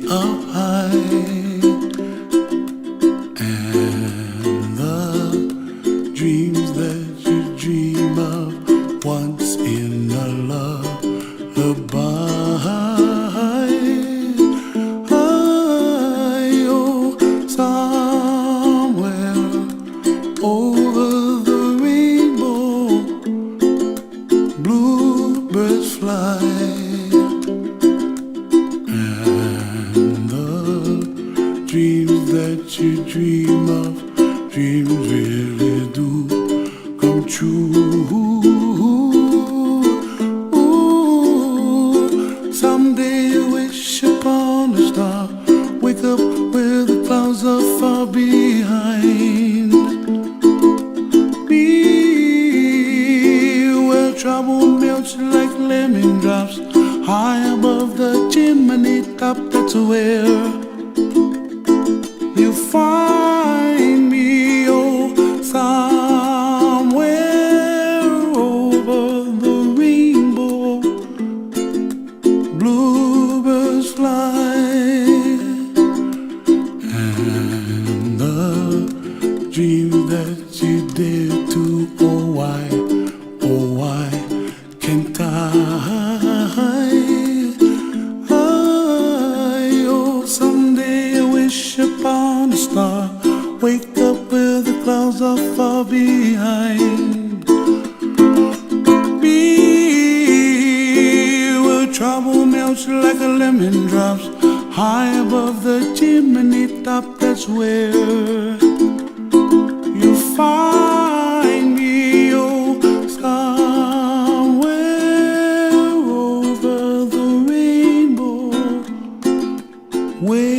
up high, and the dreams that you dream of once in a lullaby. Oh, somewhere over the rainbow, bluebirds fly. Dreams that you dream of, dreams really do come true. Ooh, someday you wish upon a star, wake up where the clouds are far behind me, where trouble melts like lemon drops, high above the chimney top. That's where you find me, oh, somewhere over the rainbow, bluebirds fly, and the dreams that you dare to, oh why can't I? Upon a star, wake up where the clouds are far behind me, where trouble melts like a lemon drops, high above the chimney top. That's where you find me, oh, somewhere over the rainbow, way